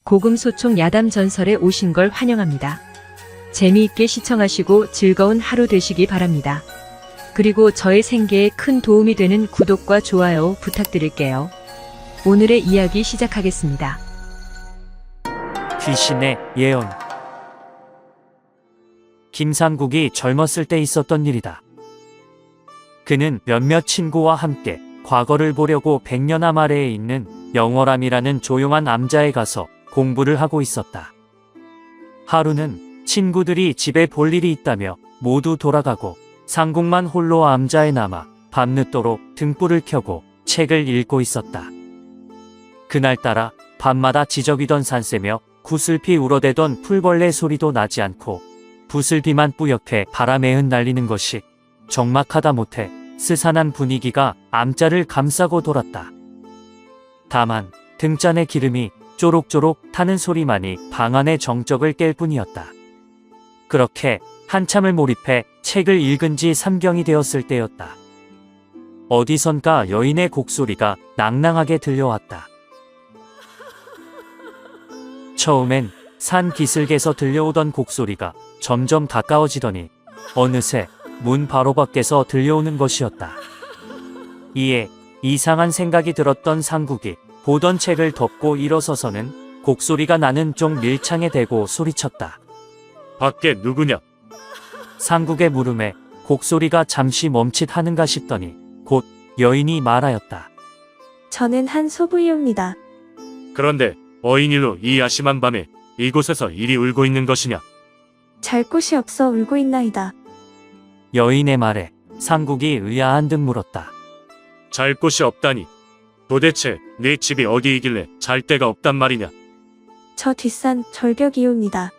고금소총 야담 전설에 오신 걸 환영합니다. 재미있게 시청하시고 즐거운 하루 되시기 바랍니다. 그리고 저의 생계에 큰 도움이 되는 구독과 좋아요 부탁드릴게요. 오늘의 이야기 시작하겠습니다. 귀신의 예언. 김상국이 젊었을 때 있었던 일이다. 그는 몇몇 친구와 함께 과거를 보려고 100년 아래에 있는 영월암이라는 조용한 암자에 가서 공부를 하고 있었다. 하루는 친구들이 집에 볼 일이 있다며 모두 돌아가고 상국만 홀로 암자에 남아 밤늦도록 등불을 켜고 책을 읽고 있었다. 그날따라 밤마다 지저귀던 산새며 구슬피 울어대던 풀벌레 소리도 나지 않고 부슬비만 뿌옇게 바람에 흩날리는 것이 적막하다 못해 스산한 분위기가 암자를 감싸고 돌았다. 다만 등잔의 기름이 쪼록쪼록 타는 소리만이 방 안의 정적을 깰 뿐이었다. 그렇게 한참을 몰입해 책을 읽은 지 3경이 되었을 때였다. 어디선가 여인의 곡소리가 낭낭하게 들려왔다. 처음엔 산 기슭에서 들려오던 곡소리가 점점 가까워지더니 어느새 문 바로 밖에서 들려오는 것이었다. 이에 이상한 생각이 들었던 상국이 보던 책을 덮고 일어서서는 곡소리가 나는 쪽 밀창에 대고 소리쳤다. 밖에 누구냐? 상국의 물음에 곡소리가 잠시 멈칫하는가 싶더니 곧 여인이 말하였다. 저는 한 소부이옵니다. 그런데 어인일로 이 야심한 밤에 이곳에서 이리 울고 있는 것이냐? 잘 곳이 없어 울고 있나이다. 여인의 말에 상국이 의아한 듯 물었다. 잘 곳이 없다니. 도대체 네 집이 어디이길래 잘 데가 없단 말이냐? 저 뒷산 절벽이옵니다.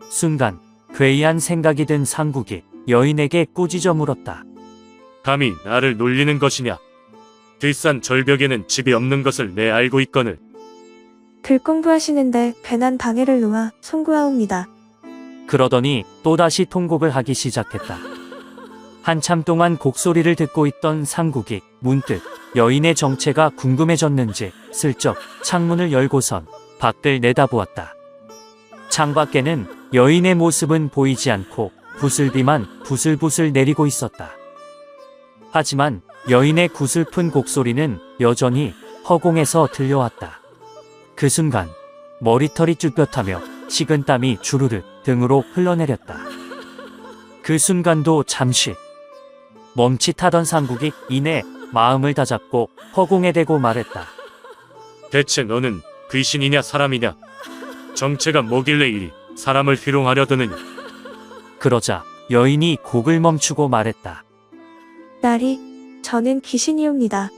순간 괴이한 생각이 든 상국이 여인에게 꾸짖어 물었다. 감히 나를 놀리는 것이냐? 뒷산 절벽에는 집이 없는 것을 내 알고 있거늘. 글 공부하시는데 괜한 방해를 놓아 송구하옵니다. 그러더니 또다시 통곡을 하기 시작했다. 한참 동안 곡소리를 듣고 있던 상국이 문득 여인의 정체가 궁금해졌는지 슬쩍 창문을 열고선 밖을 내다보았다. 창밖에는 여인의 모습은 보이지 않고 부슬비만 부슬부슬 내리고 있었다. 하지만 여인의 구슬픈 곡소리는 여전히 허공에서 들려왔다. 그 순간 머리털이 쭈뼛하며 식은땀이 주르륵 등으로 흘러내렸다. 그 순간도 잠시 멈칫하던 상국이 이내 마음을 다잡고 허공에 대고 말했다. 대체 너는 귀신이냐 사람이냐? 정체가 뭐길래 이리 사람을 희롱하려 드느냐? 그러자 여인이 곡을 멈추고 말했다. 딸이, 저는 귀신이옵니다.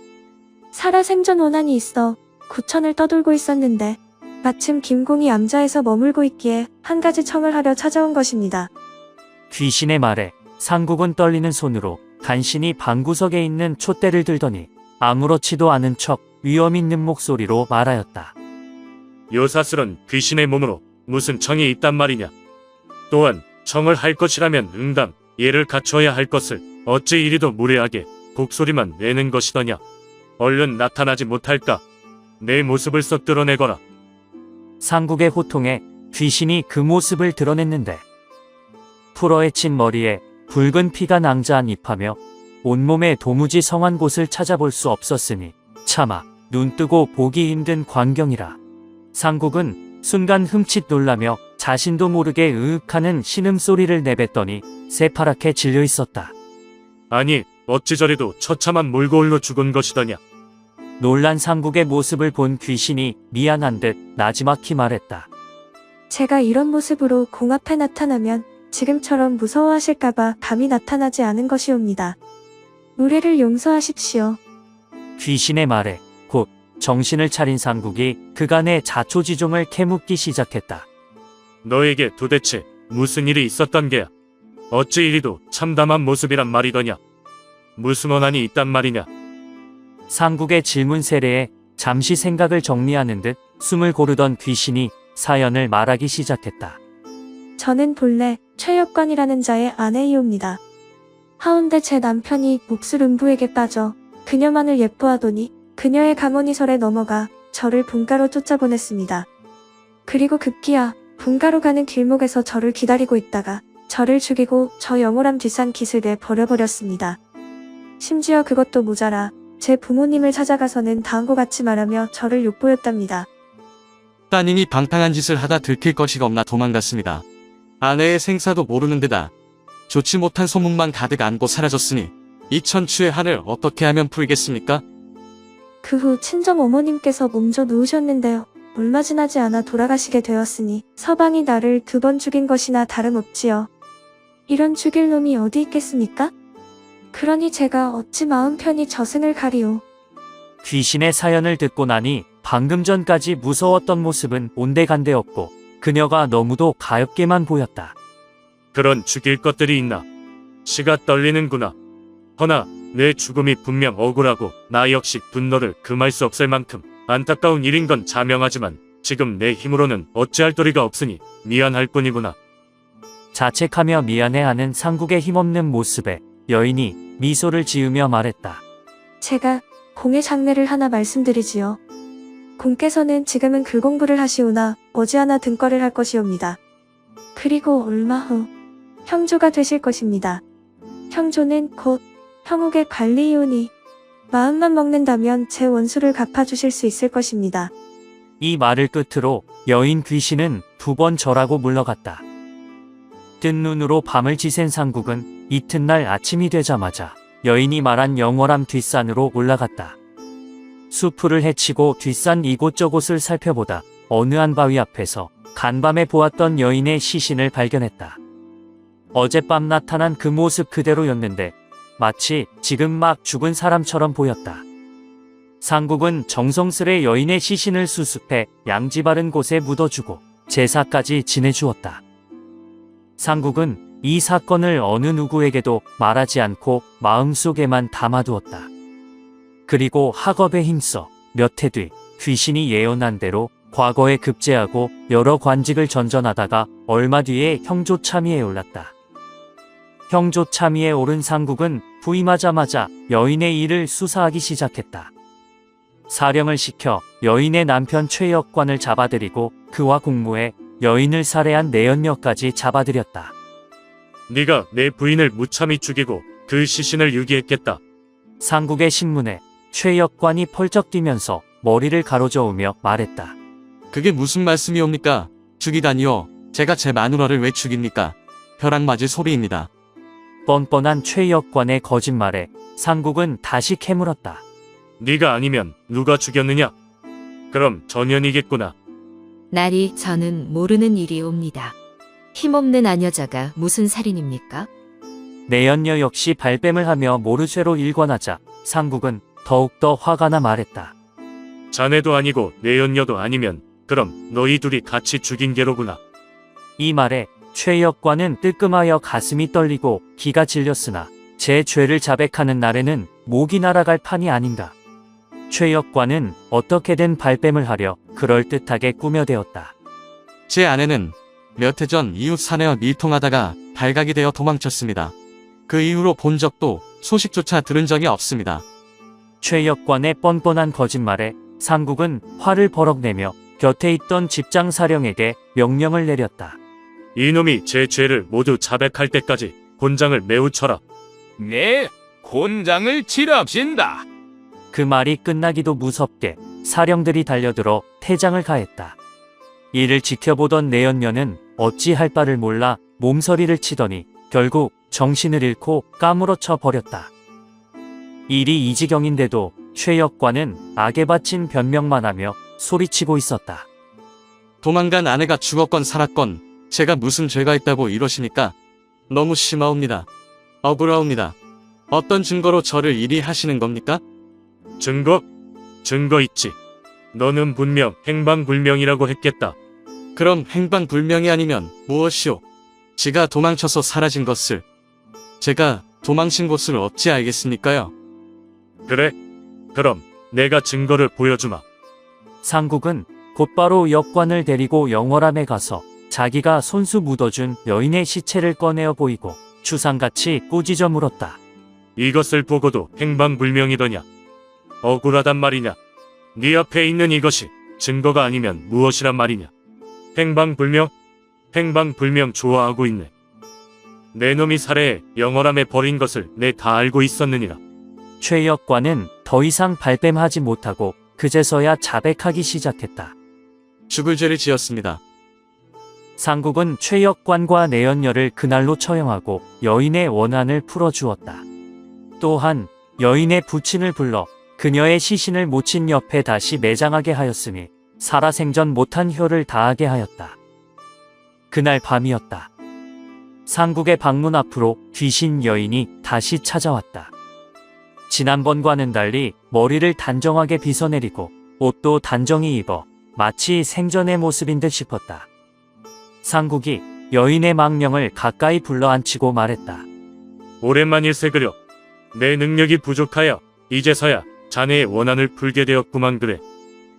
살아생전 원한이 있어 구천을 떠돌고 있었는데 마침 김공이 암자에서 머물고 있기에 한 가지 청을 하려 찾아온 것입니다. 귀신의 말에 상국은 떨리는 손으로 간신히 방구석에 있는 촛대를 들더니 아무렇지도 않은 척 위험 있는 목소리로 말하였다. 요사스런 귀신의 몸으로 무슨 청이 있단 말이냐? 또한 청을 할 것이라면 응당 예를 갖춰야 할 것을 어찌 이리도 무례하게 곡소리만 내는 것이더냐? 얼른 나타나지 못할까? 내 모습을 썩 드러내거라. 상국의 호통에 귀신이 그 모습을 드러냈는데 풀어헤친 머리에 붉은 피가 낭자한입하며 온몸에 도무지 성한 곳을 찾아볼 수 없었으니 차마 눈뜨고 보기 힘든 광경이라. 상국은 순간 흠칫 놀라며 자신도 모르게 으윽하는 신음소리를 내뱉더니 새파랗게 질려 있었다. 아니 어찌 저리도 처참한 몰골로 죽은 것이더냐? 놀란 상국의 모습을 본 귀신이 미안한 듯 나지막히 말했다. 제가 이런 모습으로 공 앞에 나타나면 지금처럼 무서워하실까봐 감히 나타나지 않은 것이옵니다. 우리를 용서하십시오. 귀신의 말에 곧 정신을 차린 상국이 그간의 자초지종을 캐묻기 시작했다. 너에게 도대체 무슨 일이 있었던 게야? 어찌 이리도 참담한 모습이란 말이더냐? 무슨 원한이 있단 말이냐? 상국의 질문 세례에 잠시 생각을 정리하는 듯 숨을 고르던 귀신이 사연을 말하기 시작했다. 저는 본래 최역관이라는 자의 아내이옵니다. 하운데 제 남편이 몹쓸 음부에게 빠져 그녀만을 예뻐하더니 그녀의 가문이설에 넘어가 저를 본가로 쫓아보냈습니다. 그리고 급기야 분가로 가는 길목에서 저를 기다리고 있다가 저를 죽이고 저 영호람 뒷산 기슭에 버려버렸습니다. 심지어 그것도 모자라 제 부모님을 찾아가서는 다음과 같이 말하며 저를 욕보였답니다. 따님이 방탕한 짓을 하다 들킬 것이 없나 도망갔습니다. 아내의 생사도 모르는 데다 좋지 못한 소문만 가득 안고 사라졌으니 이 천추의 한을 어떻게 하면 풀겠습니까? 그 후 친정 어머님께서 몸져 누우셨는데요. 얼마 지나지 않아 돌아가시게 되었으니 서방이 나를 2번 죽인 것이나 다름없지요. 이런 죽일 놈이 어디 있겠습니까? 그러니 제가 어찌 마음 편히 저승을 가리오. 귀신의 사연을 듣고 나니 방금 전까지 무서웠던 모습은 온데간데없고 그녀가 너무도 가엽게만 보였다. 그런 죽일 것들이 있나. 시가 떨리는구나. 허나 내 죽음이 분명 억울하고 나 역시 분노를 금할 수 없을 만큼 안타까운 일인 건 자명하지만 지금 내 힘으로는 어찌할 도리가 없으니 미안할 뿐이구나. 자책하며 미안해하는 상국의 힘없는 모습에 여인이 미소를 지으며 말했다. 제가 공의 장례를 하나 말씀드리지요. 공께서는 지금은 글 공부를 하시오나 머지않아 등과를 할 것이옵니다. 그리고 얼마 후 형조가 되실 것입니다. 형조는 곧 형욱의 관리이오니 마음만 먹는다면 제 원수를 갚아주실 수 있을 것입니다. 이 말을 끝으로 여인 귀신은 2번 절하고 물러갔다. 뜬 눈으로 밤을 지샌 상국은 이튿날 아침이 되자마자 여인이 말한 영월암 뒷산으로 올라갔다. 수풀을 헤치고 뒷산 이곳저곳을 살펴보다 어느 한 바위 앞에서 간밤에 보았던 여인의 시신을 발견했다. 어젯밤 나타난 그 모습 그대로였는데 마치 지금 막 죽은 사람처럼 보였다. 상국은 정성스레 여인의 시신을 수습해 양지 바른 곳에 묻어주고 제사까지 지내주었다. 상국은 이 사건을 어느 누구에게도 말하지 않고 마음속에만 담아두었다. 그리고 학업에 힘써 몇 해 뒤 귀신이 예언한 대로 과거에 급제하고 여러 관직을 전전하다가 얼마 뒤에 형조 참의에 올랐다. 형조 참의에 오른 상국은 부임하자마자 여인의 일을 수사하기 시작했다. 사령을 시켜 여인의 남편 최역관을 잡아들이고 그와 공모해 여인을 살해한 내연녀까지 잡아들였다. 네가 내 부인을 무참히 죽이고 그 시신을 유기했겠다. 상국의 신문에 최역관이 펄쩍 뛰면서 머리를 가로저으며 말했다. 그게 무슨 말씀이옵니까? 죽이다니요. 제가 제 마누라를 왜 죽입니까? 벼락 맞을 소리입니다. 뻔뻔한 최역관의 거짓말에 상국은 다시 캐물었다. 네가 아니면 누가 죽였느냐? 그럼 전현이겠구나. 날이 저는 모르는 일이옵니다. 힘없는 아녀자가 무슨 살인입니까? 내연녀 역시 발뺌을 하며 모르쇠로 일관하자 상국은 더욱더 화가 나 말했다. 자네도 아니고 내연녀도 아니면 그럼 너희 둘이 같이 죽인 게로구나. 이 말에 최역관은 뜨끔하여 가슴이 떨리고 기가 질렸으나 제 죄를 자백하는 날에는 목이 날아갈 판이 아닌가. 최역관은 어떻게든 발뺌을 하려 그럴듯하게 꾸며대었다. 제 아내는 몇 해 전 이웃 사내와 밀통하다가 발각이 되어 도망쳤습니다. 그 이후로 본 적도 소식조차 들은 적이 없습니다. 최역관의 뻔뻔한 거짓말에 상국은 화를 버럭내며 곁에 있던 집장 사령에게 명령을 내렸다. 이놈이 제 죄를 모두 자백할 때까지 곤장을 매우 쳐라. 네, 곤장을 치랍신다. 그 말이 끝나기도 무섭게 사령들이 달려들어 태장을 가했다. 이를 지켜보던 내연녀는 어찌할 바를 몰라 몸서리를 치더니 결국 정신을 잃고 까무러쳐 버렸다. 일이 이 지경인데도 최역관은 악에 바친 변명만 하며 소리치고 있었다. 도망간 아내가 죽었건 살았건 제가 무슨 죄가 있다고 이러십니까? 너무 심하옵니다. 억울하옵니다. 어떤 증거로 저를 이리 하시는 겁니까? 증거? 증거 있지. 너는 분명 행방불명이라고 했겠다. 그럼 행방불명이 아니면 무엇이오? 지가 도망쳐서 사라진 것을 제가 도망친 곳을 어찌 알겠습니까요? 그래? 그럼 내가 증거를 보여주마. 상국은 곧바로 역관을 데리고 영월암에 가서 자기가 손수 묻어준 여인의 시체를 꺼내어 보이고 추상같이 꾸짖어 물었다. 이것을 보고도 행방불명이더냐? 억울하단 말이냐? 네 앞에 있는 이것이 증거가 아니면 무엇이란 말이냐? 행방불명 좋아하고 있네. 내 놈이 살해해 영월함에 버린 것을 내 다 알고 있었느니라. 최역관은 더 이상 발뺌하지 못하고 그제서야 자백하기 시작했다. 죽을 죄를 지었습니다. 상국은 최역관과 내연녀를 그날로 처형하고 여인의 원한을 풀어주었다. 또한 여인의 부친을 불러 그녀의 시신을 모친 옆에 다시 매장하게 하였으니 살아생전 못한 효를 다하게 하였다. 그날 밤이었다. 상국의 방문 앞으로 귀신 여인이 다시 찾아왔다. 지난번과는 달리 머리를 단정하게 빗어내리고 옷도 단정히 입어 마치 생전의 모습인 듯 싶었다. 상국이 여인의 망령을 가까이 불러앉히고 말했다. 오랜만일세 그려. 내 능력이 부족하여 이제서야 자네의 원한을 풀게 되었구만 그래.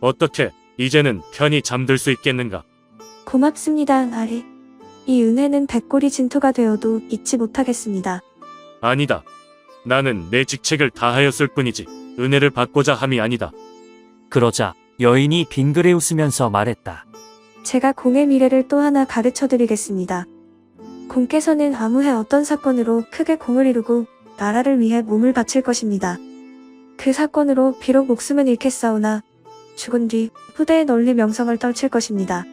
어떻게 이제는 편히 잠들 수 있겠는가? 고맙습니다, 나리. 이 은혜는 백골이 진토가 되어도 잊지 못하겠습니다. 아니다. 나는 내 직책을 다하였을 뿐이지 은혜를 받고자 함이 아니다. 그러자 여인이 빙그레 웃으면서 말했다. 제가 공의 미래를 또 하나 가르쳐 드리겠습니다. 공께서는 아무해 어떤 사건으로 크게 공을 이루고 나라를 위해 몸을 바칠 것입니다. 그 사건으로 비록 목숨은 잃겠사오나 죽은 뒤 후대에 널리 명성을 떨칠 것입니다.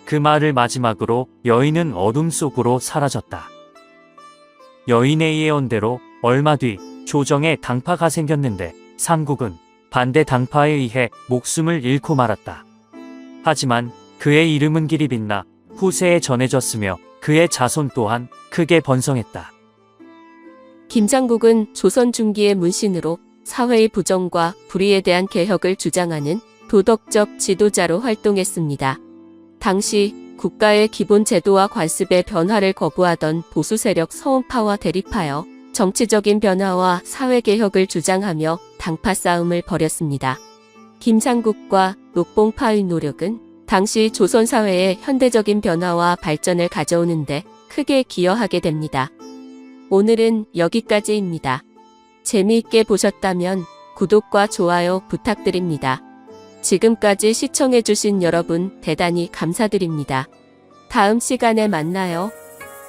그 말을 마지막으로 여인은 어둠 속으로 사라졌다. 여인의 예언대로 얼마 뒤 조정에 당파가 생겼는데 상국은 반대 당파에 의해 목숨을 잃고 말았다. 하지만 그의 이름은 길이 빛나 후세에 전해졌으며 그의 자손 또한 크게 번성했다. 김장국은 조선 중기의 문신으로 사회의 부정과 불의에 대한 개혁을 주장하는 도덕적 지도자로 활동했습니다. 당시 국가의 기본 제도와 관습의 변화를 거부하던 보수 세력 서운파와 대립하여 정치적인 변화와 사회개혁을 주장하며 당파 싸움을 벌였습니다. 김상국과 녹봉파의 노력은 당시 조선 사회의 현대적인 변화와 발전을 가져오는데 크게 기여하게 됩니다. 오늘은 여기까지입니다. 재미있게 보셨다면 구독과 좋아요 부탁드립니다. 지금까지 시청해주신 여러분 대단히 감사드립니다. 다음 시간에 만나요.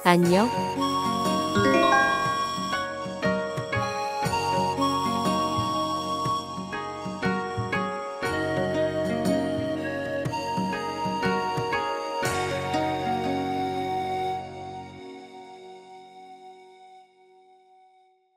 안녕.